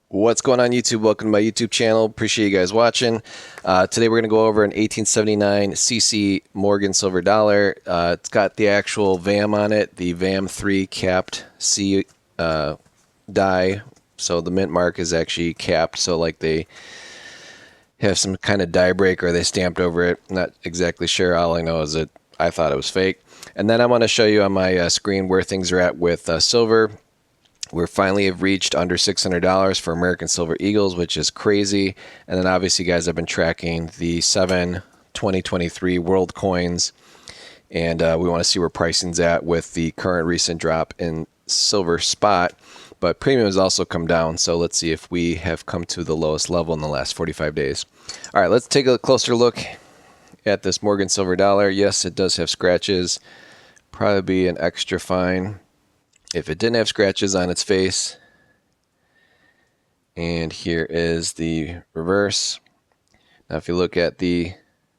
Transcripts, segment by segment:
What's going on YouTube? Welcome to my YouTube channel. Appreciate you guys watching. Today we're going to go over an 1879 CC Morgan silver dollar. It's got the actual VAM on it, the VAM-3 capped C die. So the mint mark is actually capped, so like they have some kind of die break or they stamped over it. Not exactly sure. All I know is that I thought it was fake. And then I want to show you on my screen where things are at with silver. We finally have reached under $600 for American Silver Eagles, which is crazy. And then obviously, guys, I've been tracking the 2023 world coins, and we want to see where pricing's at with the current recent drop in silver spot. But premium has also come down, so let's see if we have come to the lowest level in the last 45 days. All right, let's take a closer look at this Morgan silver dollar. Yes, it does have scratches. Probably be an extra fine if it didn't have scratches on its face. And here is the reverse. Now if you look at the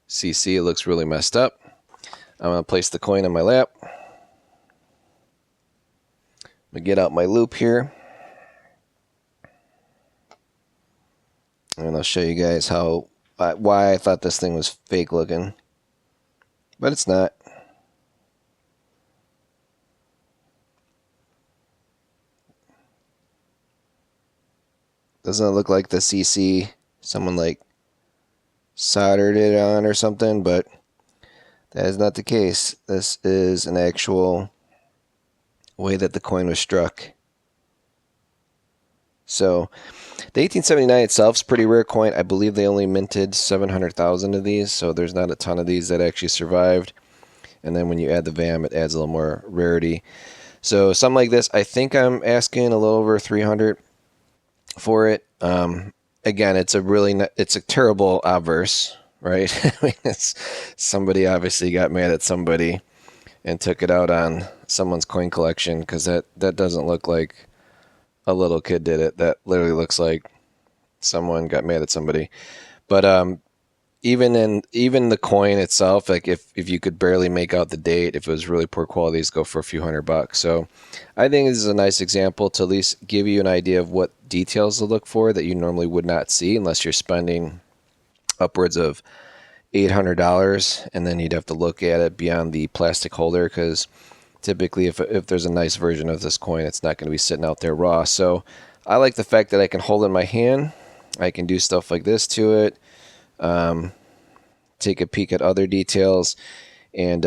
CC, it looks really messed up. I'm going to place the coin on my lap. I'm going to get out my loop here. And I'll show you guys why I thought this thing was fake looking. But it's not. Doesn't it look like the CC, someone like soldered it on or something, but that is not the case. This is an actual way that the coin was struck. So the 1879 itself is a pretty rare coin. I believe they only minted 700,000 of these, so there's not a ton of these that actually survived. And then when you add the VAM, it adds a little more rarity. So something like this, I think I'm asking a little over 300 for it. Again, it's a terrible obverse, right? I mean, somebody obviously got mad at somebody and took it out on someone's coin collection, because that doesn't look like a little kid did it. That literally looks like someone got mad at somebody. But even the coin itself, like if you could barely make out the date, if it was really poor quality, it's go for a few $100. So I think this is a nice example to at least give you an idea of what details to look for that you normally would not see unless you're spending upwards of $800, and then you'd have to look at it beyond the plastic holder, because typically if there's a nice version of this coin, it's not going to be sitting out there raw. So I like the fact that I can hold it in my hand. I can do stuff like this to it. Take a peek at other details, and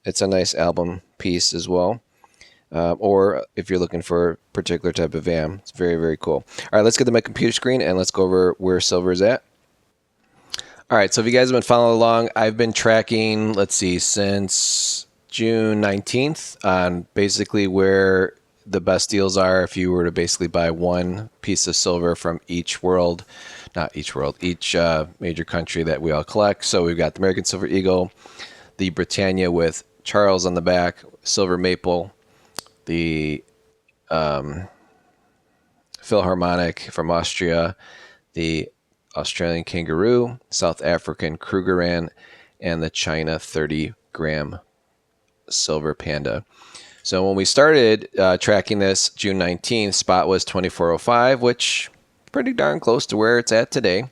it's a nice album piece as well. Or if you're looking for a particular type of VAM, it's very, very cool. All right, let's get to my computer screen and let's go over where silver is at. All right, so if you guys have been following along, I've been tracking, let's see, since June 19th on basically where the best deals are if you were to basically buy one piece of silver from each major country that we all collect. So we've got the American Silver Eagle, the Britannia with Charles on the back, Silver Maple, the Philharmonic from Austria, the Australian Kangaroo, South African Krugerrand, and the China 30-gram Silver Panda. So when we started tracking this June 19th, spot was 2405, which pretty darn close to where it's at today.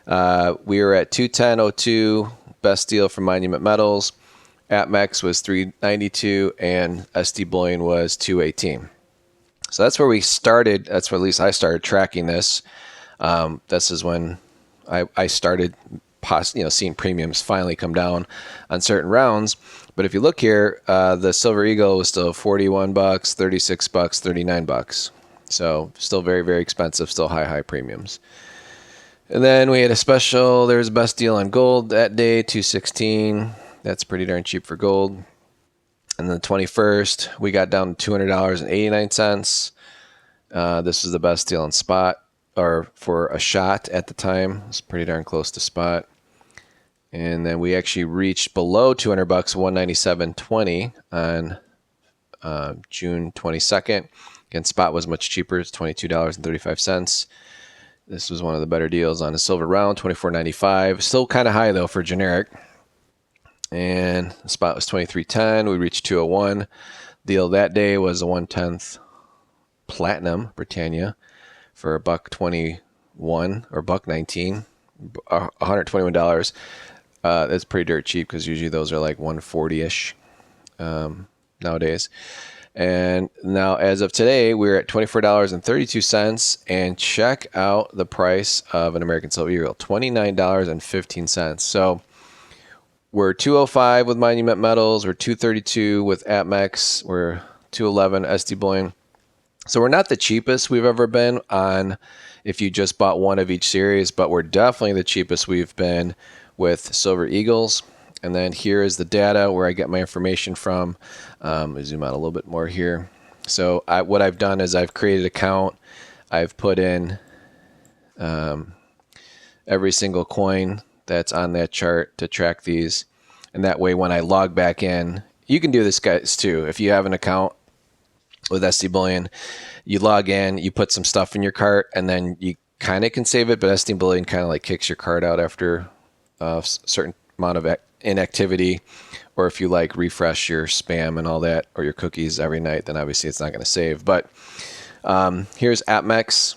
We were at 210.02, best deal from Monument Metals. APMEX was 392, and SD Bullion was 218. So that's where we started. That's where at least I started tracking this. This is when I started seeing premiums finally come down on certain rounds. But if you look here, the Silver Eagle was still $41, $36, $39. So still very, very expensive, still high premiums. And then we had a special, there was a best deal on gold that day, $216. That's pretty darn cheap for gold. And then the 21st, we got down to $200.89. This was the best deal on spot, or for a shot at the time. It's pretty darn close to spot. And then we actually reached below $200, $197.20 on June 22nd. Again, spot was much cheaper. It's $22.35. This was one of the better deals on a silver round, $24.95. Still kind of high though for generic. And the spot was $23.10. We reached $201. Deal that day was a 1/10 platinum Britannia for $1.21 or $1.19, $121. That's pretty dirt cheap because usually those are like 140-ish nowadays. And now, as of today, we're at $24.32. And check out the price of an American Silver Eagle, $29.15. So we're 205 with Monument Metals. We're 232 with Atmex. We're 211 SD Bullion. So we're not the cheapest we've ever been on if you just bought one of each series, but we're definitely the cheapest we've been with Silver Eagles. And then here is the data where I get my information from. Let me zoom out a little bit more here. So what I've done is I've created an account. I've put in every single coin that's on that chart to track these. And that way when I log back in, you can do this, guys, too. If you have an account with SD Bullion, you log in, you put some stuff in your cart, and then you kind of can save it, but SD Bullion kind of like kicks your cart out after a certain amount of inactivity, or if you like refresh your spam and all that, or your cookies every night, then obviously it's not going to save. But here's Atmex.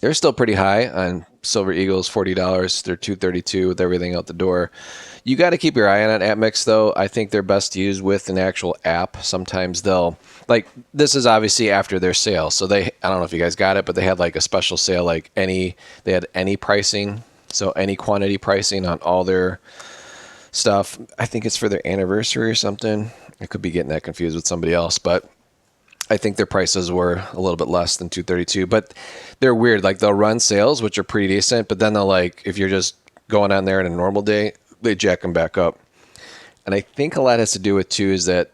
They're still pretty high on Silver Eagles, $40. They're $232 with everything out the door. You got to keep your eye on Atmex, though. I think they're best used with an actual app. Sometimes they'll, like, this is obviously after their sale. So I don't know if you guys got it, but they had like a special sale, like they had any pricing. So any quantity pricing on all their stuff. I think it's for their anniversary or something. I could be getting that confused with somebody else, but I think their prices were a little bit less than $232. But they're weird. Like, they'll run sales, which are pretty decent, but then they'll, like, if you're just going on there in a normal day, they jack them back up. And I think a lot has to do with, too, is that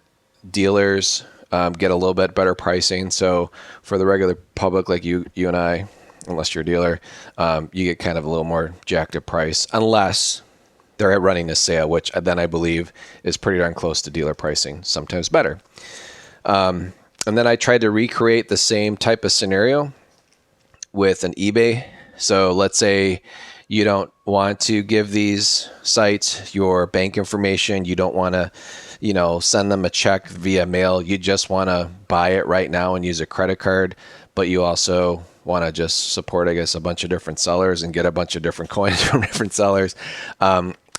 dealers get a little bit better pricing. So for the regular public like you and I, unless you're a dealer, you get kind of a little more jacked up price, unless they're running a sale, which then I believe is pretty darn close to dealer pricing, sometimes better. And then I tried to recreate the same type of scenario with an eBay. So let's say you don't want to give these sites your bank information. You don't want to, send them a check via mail. You just want to buy it right now and use a credit card, but you also want to just support, I guess, a bunch of different sellers and get a bunch of different coins from different sellers.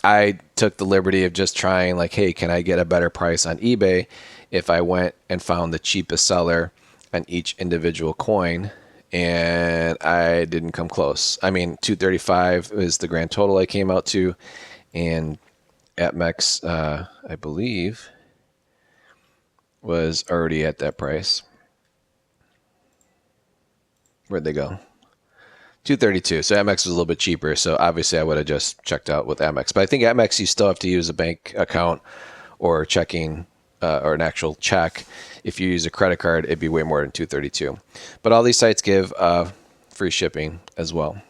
I took the liberty of just trying, like, hey, can I get a better price on eBay if I went and found the cheapest seller on each individual coin? And I didn't come close. I mean, $235 is the grand total I came out to, and Atmex, I believe, was already at that price. Where'd they go? $232. So Amex was a little bit cheaper. So obviously I would have just checked out with Amex. But I think Amex, you still have to use a bank account or checking or an actual check. If you use a credit card, it'd be way more than $232. But all these sites give free shipping as well.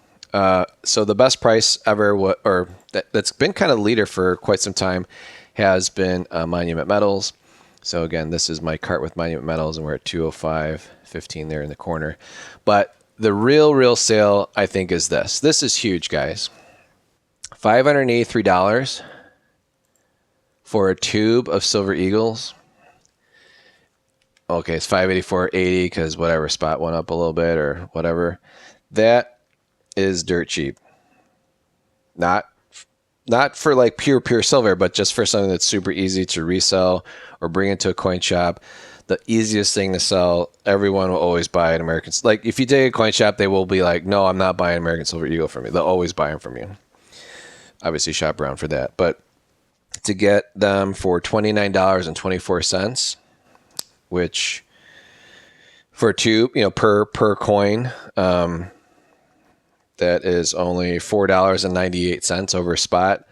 So the best price ever, that's been kind of the leader for quite some time, has been Monument Metals. So again, this is my cart with Monument Metals, and we're at 205.15 there in the corner. But the real sale, I think, is this. This is huge, guys. $583 for a tube of Silver Eagles. Okay, it's $584.80 because whatever, spot went up a little bit or whatever. That is dirt cheap. Not for like pure silver, but just for something that's super easy to resell or bring into a coin shop. The easiest thing to sell. Everyone will always buy an American. Like, if you take a coin shop, they will be like, no, I'm not buying American Silver Eagle from you. They'll always buy them from you. Obviously, shop around for that. But to get them for $29.24, which for a tube, per coin, that is only $4.98 over spot.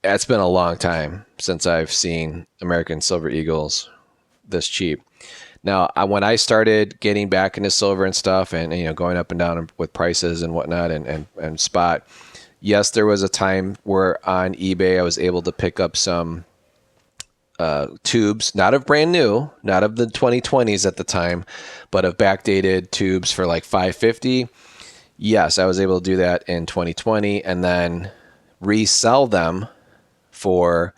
It's been a long time since I've seen American Silver Eagles this cheap. Now, when I started getting back into silver and stuff, and going up and down with prices and whatnot, and spot, yes, there was a time where on eBay I was able to pick up some tubes, not of brand new, not of the 2020s at the time, but of backdated tubes for like $550. Yes, I was able to do that in 2020, and then resell them for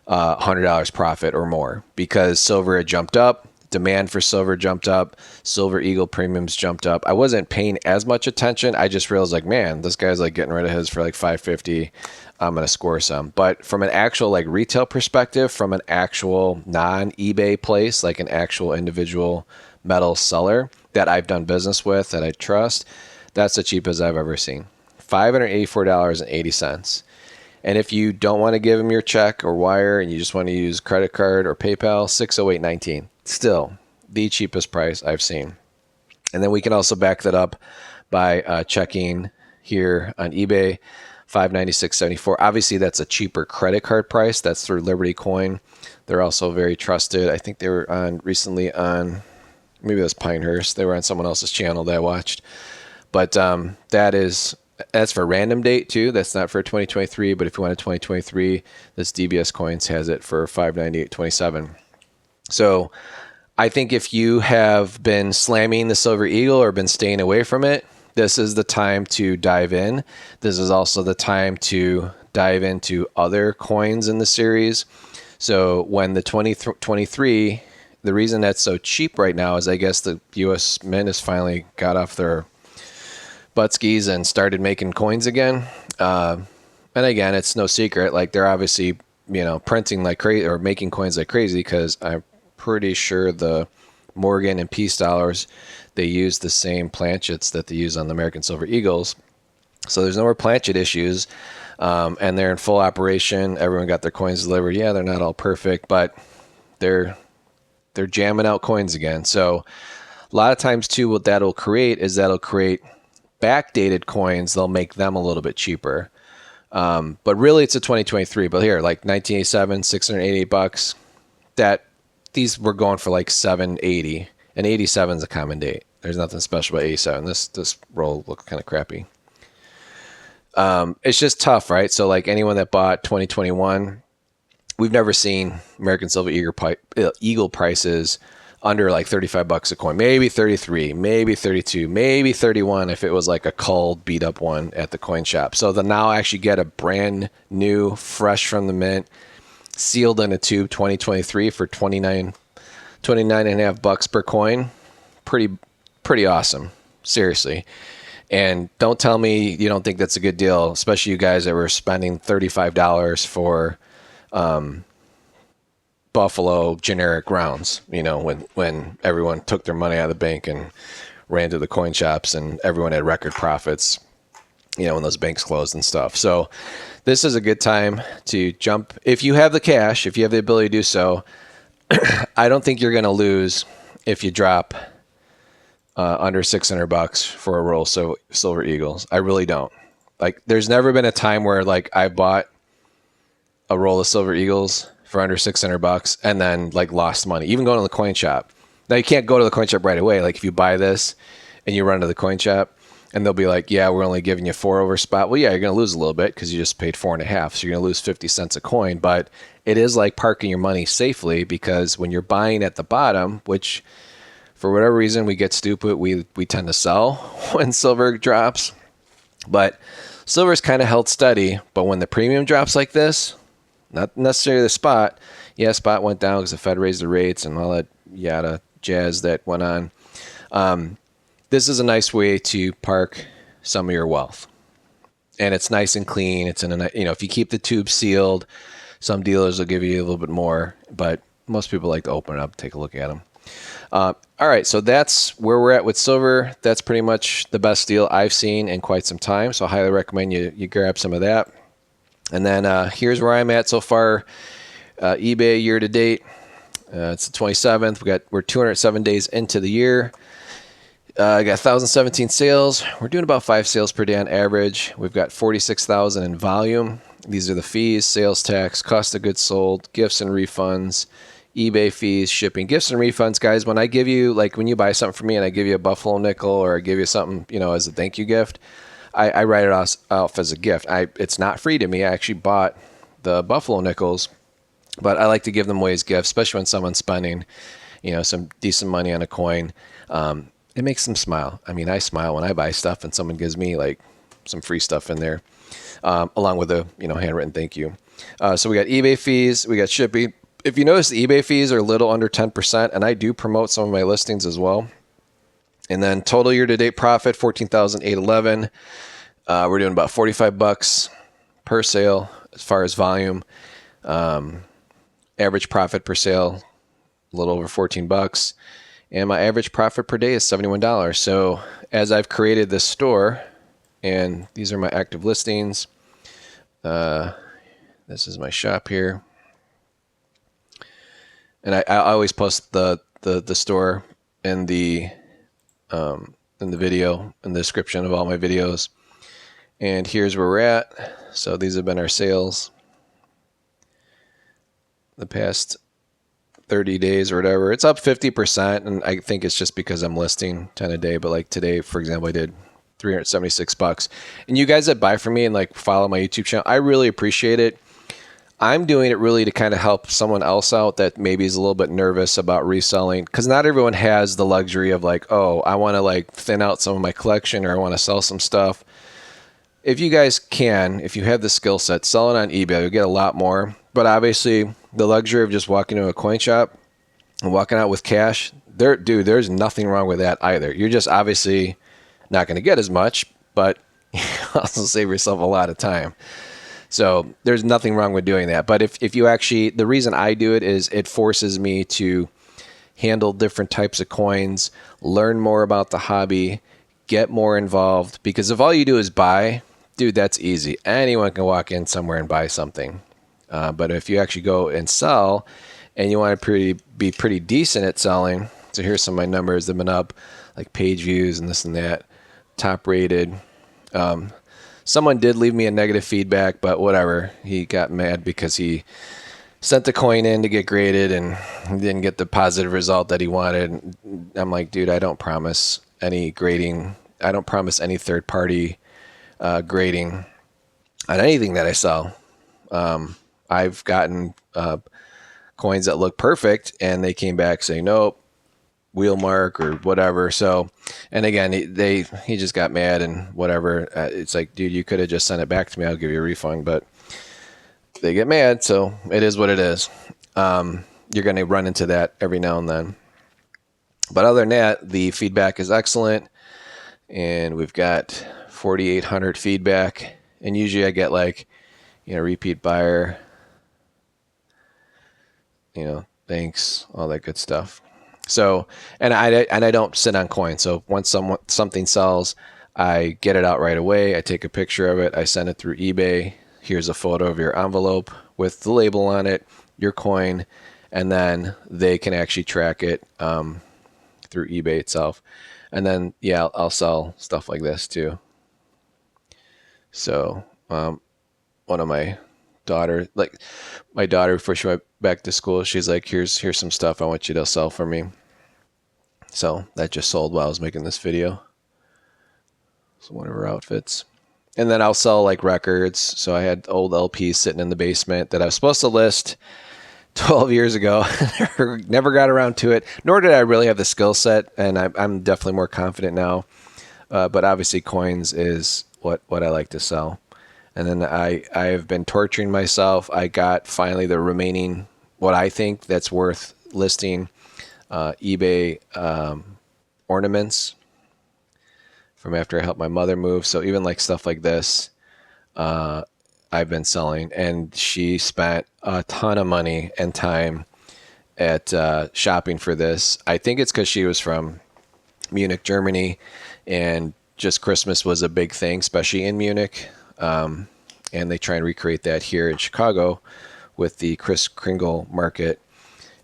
$100 profit or more because silver had jumped up demand for silver jumped up, Silver Eagle premiums jumped up. I wasn't paying as much attention. I just realized like, man, this guy's like getting rid of his for like 550. I'm going to score some. But from an actual like retail perspective, from an actual non-eBay place, like an actual individual metal seller that I've done business with, that I trust, that's the cheapest I've ever seen. $584.80. And if you don't want to give them your check or wire and you just want to use credit card or PayPal, $608.19. Still the cheapest price I've seen. And then we can also back that up by checking here on eBay, $596.74. Obviously, that's a cheaper credit card price. That's through Liberty Coin. They're also very trusted. I think they were on recently on, maybe it was Pinehurst. They were on someone else's channel that I watched. But that's for random date too. That's not for 2023. But if you want a 2023, this DBS Coins has it for $598.27. So I think if you have been slamming the Silver Eagle or been staying away from it, this is the time to dive in. This is also the time to dive into other coins in the series. So when the 2023, the reason that's so cheap right now is I guess the U.S. Mint has finally got off their butt skis and started making coins again. And again, it's no secret. Like they're obviously, printing like crazy or making coins like crazy because I'm pretty sure the Morgan and Peace dollars, they use the same planchets that they use on the American Silver Eagles. So there's no more planchet issues. And they're in full operation. Everyone got their coins delivered. Yeah, they're not all perfect, but they're jamming out coins again. So a lot of times too, what that'll create is backdated coins. They'll make them a little bit cheaper. But really it's a 2023, but here, like 1987, $688, that these were going for like $780, and 87 is a common date. There's nothing special about 87. This roll looked kind of crappy. It's just tough, right? So like anyone that bought 2021, we've never seen American Silver Eagle prices under like $35 a coin, maybe 33, maybe 32, maybe 31 if it was like a culled, beat up one at the coin shop. So to now actually get a brand new, fresh from the mint, sealed in a tube 2023 for $29 and a half bucks per coin, pretty awesome, seriously. And don't tell me you don't think that's a good deal, especially you guys that were spending $35 for Buffalo generic rounds, when everyone took their money out of the bank and ran to the coin shops and everyone had record profits, when those banks closed and stuff. So this is a good time to jump. If you have the cash, if you have the ability to do so, I don't think you're going to lose if you drop under $600 for a roll of Silver Eagles. I really don't. Like, there's never been a time where like I bought a roll of Silver Eagles for under $600 and then like lost money, even going to the coin shop. Now you can't go to the coin shop right away. Like if you buy this and you run to the coin shop and they'll be like, yeah, we're only giving you 4 over spot. Well, yeah, you're going to lose a little bit because you just paid 4.5. So you're going to lose 50 cents a coin, but it is like parking your money safely, because when you're buying at the bottom, which for whatever reason we get stupid, we tend to sell when silver drops, but silver's kind of held steady. But when the premium drops like this, not necessarily the spot. Yeah, spot went down because the Fed raised the rates and all that yada jazz that went on. This is a nice way to park some of your wealth. And it's nice and clean. It's in a, if you keep the tube sealed, some dealers will give you a little bit more, but most people like to open it up, take a look at them. All right, so that's where we're at with silver. That's pretty much the best deal I've seen in quite some time. So I highly recommend you grab some of that. And then here's where I'm at so far. eBay year to date. It's the 27th. We're 207 days into the year. I got 1,017 sales. We're doing about 5 sales per day on average. We've got 46,000 in volume. These are the fees, sales tax, cost of goods sold, gifts and refunds, eBay fees, shipping. Gifts and refunds, guys, when I give you, like when you buy something for me and I give you a Buffalo nickel or I give you something, as a thank you gift, I write it off as a gift. It's not free to me. I actually bought the Buffalo nickels, but I like to give them away as gifts, especially when someone's spending, some decent money on a coin. It makes them smile. I mean, I smile when I buy stuff and someone gives me like some free stuff in there, along with a handwritten thank you. So we got eBay fees, we got shipping, If you notice, the eBay fees are a little under 10%, and I do promote some of my listings as well. And then total year-to-date profit, 14,811. We're doing about 45 bucks per sale as far as volume. Average profit per sale, a little over 14 bucks. And my average profit per day is $71. So as I've created this store, and these are my active listings, this is my shop here. And I always post the store in the video, in the description of all my videos. And here's where we're at. So these have been our sales the past 30 days or whatever. It's up 50%, and I think it's just because I'm listing 10 a day. But like today, for example, I did 376 bucks. And you guys that buy from me and like follow my YouTube channel, I really appreciate it. I'm doing it really to kind of help someone else out that maybe is a little bit nervous about reselling, because not everyone has the luxury of like, oh, I want to like thin out some of my collection, or I want to sell some stuff. If you guys can, if you have the skill set, sell it on eBay, you'll get a lot more. But obviously, the luxury of just walking to a coin shop and walking out with cash, dude, there's nothing wrong with that either. You're just obviously not going to get as much, but you also save yourself a lot of time. So there's nothing wrong with doing that. But if you actually, the reason I do it is it forces me to handle different types of coins, learn more about the hobby, get more involved. Because if all you do is buy, dude, that's easy. Anyone can walk in somewhere and buy something. But if you actually go and sell, and you want to be pretty decent at selling, so here's some of my numbers. They've been up, like page views and this and that, top rated. Someone did leave me a negative feedback, but whatever. He got mad because he sent the coin in to get graded and didn't get the positive result that he wanted. I'm like, dude, I don't promise any grading. I don't promise any third-party grading on anything that I sell. I've gotten coins that look perfect, and they came back saying, nope, wheel mark or whatever. So, and again, he just got mad and whatever. It's like, dude, you could have just sent it back to me. I'll give you a refund. But they get mad, so it is what it is. You're going to run into that every now and then. But other than that, the feedback is excellent, and we've got 4,800 feedback. And usually I get like, repeat buyer, thanks, all that good stuff. So, and I don't sit on coins. So once something sells, I get it out right away. I take a picture of it. I send it through eBay. Here's a photo of your envelope with the label on it, your coin, and then they can actually track it through eBay itself. And then, yeah, I'll sell stuff like this too. So, one of my daughter, before she went back to school, she's like, here's some stuff I want you to sell for me. So that just sold while I was making this video. So one of her outfits. And then I'll sell like records. So I had old LPs sitting in the basement that I was supposed to list 12 years ago. Never got around to it, nor did I really have the skill set. And I'm definitely more confident now. But obviously coins is what I like to sell. And then I have been torturing myself. I got finally the remaining, what I think that's worth listing, eBay ornaments from after I helped my mother move. So even like stuff like this, I've been selling. And she spent a ton of money and time at shopping for this. I think it's because she was from Munich, Germany, and just Christmas was a big thing, especially in Munich. And they try and recreate that here in Chicago with the Kris Kringle market.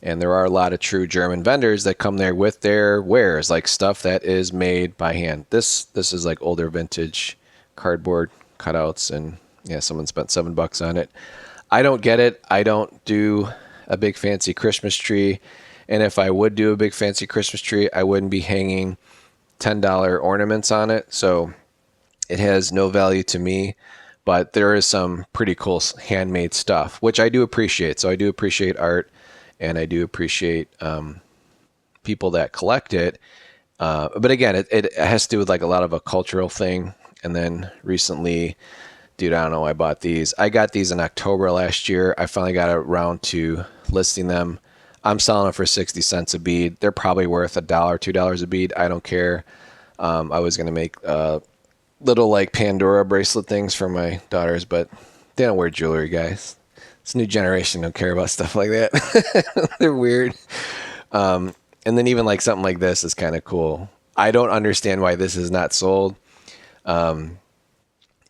And there are a lot of true German vendors that come there with their wares, like stuff that is made by hand. This is like older vintage cardboard cutouts, and yeah, someone spent $7 on it. I don't get it. I don't do a big fancy Christmas tree. And if I would do a big fancy Christmas tree, I wouldn't be hanging $10 ornaments on it. So it has no value to me. But there is some pretty cool handmade stuff, which I do appreciate. So I do appreciate art, and I do appreciate people that collect it. But again, it has to do with like a lot of a cultural thing. And then recently dude, I don't know why I bought these. I got these in October last year. I finally got around to listing them. I'm selling them for 60 cents a bead. They're probably worth $1, $2 a bead. I don't care. I was going to make little like Pandora bracelet things for my daughters, but they don't wear jewelry, guys. This new generation don't care about stuff like that. They're weird. And then even like something like this is kind of cool. I don't understand why this is not sold.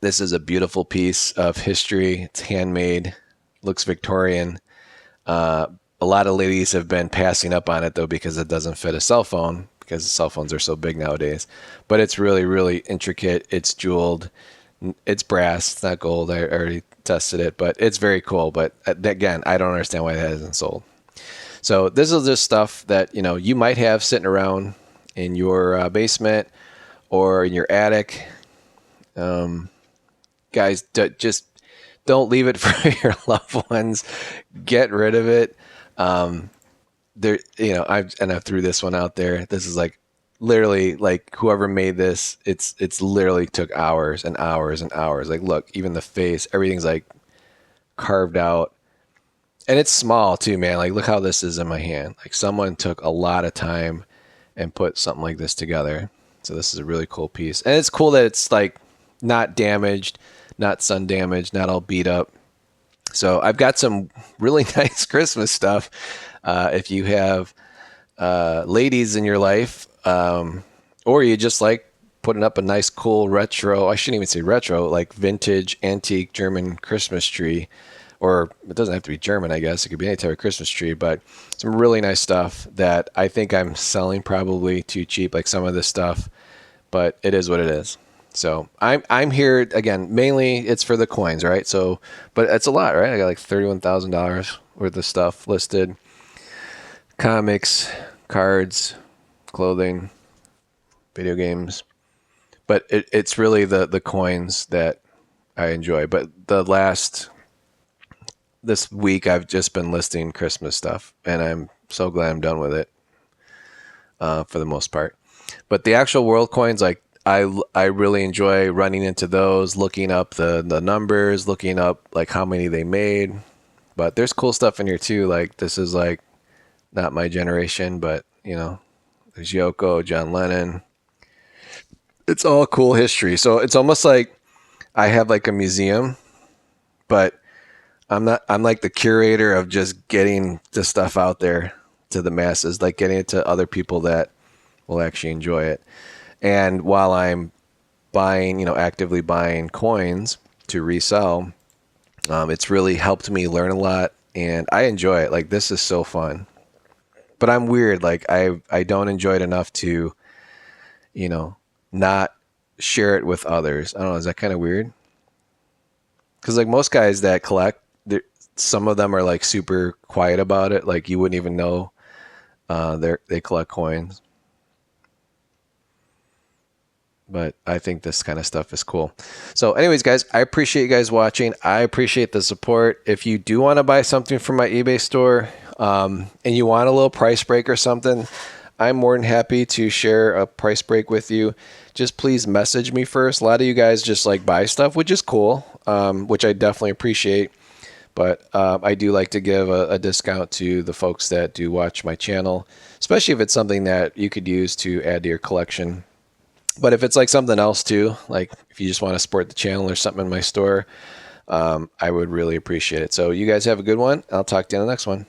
This is a beautiful piece of history. It's handmade, looks Victorian. A lot of ladies have been passing up on it though because it doesn't fit a cell phone because cell phones are so big nowadays. But it's really, really intricate. It's jeweled. It's brass. It's not gold. I already tested it, but it's very cool. But again, I don't understand why that isn't sold. So this is just stuff that you might have sitting around in your basement or in your attic. Guys, just don't leave it for your loved ones. Get rid of it. I threw this one out there. This is like literally like whoever made this. It's literally took hours and hours and hours. Like, look, even the face, everything's like carved out. And it's small too, man. Like, look how this is in my hand. Like, someone took a lot of time and put something like this together. So this is a really cool piece. And it's cool that it's like not damaged, not sun damaged, not all beat up. So I've got some really nice Christmas stuff. If you have ladies in your life, or you just like putting up a nice, cool retro, I shouldn't even say retro, like vintage, antique German Christmas tree. Or it doesn't have to be German, I guess. It could be any type of Christmas tree, but some really nice stuff that I think I'm selling probably too cheap, like some of this stuff, but it is what it is. So I'm here again, mainly it's for the coins, right? So, but it's a lot, right? I got like $31,000 worth of stuff listed. Comics, cards, clothing, video games. But it's really the coins that I enjoy. But this week I've just been listing Christmas stuff, and I'm so glad I'm done with it for the most part. But the actual world coins, like I really enjoy running into those, looking up the numbers, looking up like how many they made. But there's cool stuff in here too. Like this is like not my generation, but there's Yoko, John Lennon. It's all cool history. So it's almost like I have like a museum, but I'm like the curator of just getting the stuff out there to the masses, like getting it to other people that will actually enjoy it. And while I'm buying, actively buying coins to resell, it's really helped me learn a lot and I enjoy it. Like this is so fun, but I'm weird. Like I don't enjoy it enough to, not share it with others. I don't know. Is that kind of weird? Cause like most guys that collect, some of them are like super quiet about it. Like you wouldn't even know they collect coins. But I think this kind of stuff is cool. So anyways, guys, I appreciate you guys watching. I appreciate the support. If you do want to buy something from my eBay store and you want a little price break or something, I'm more than happy to share a price break with you. Just please message me first. A lot of you guys just like buy stuff, which is cool, which I definitely appreciate. But I do like to give a discount to the folks that do watch my channel, especially if it's something that you could use to add to your collection. But if it's like something else too, like if you just want to support the channel or something in my store, I would really appreciate it. So you guys have a good one. I'll talk to you in the next one.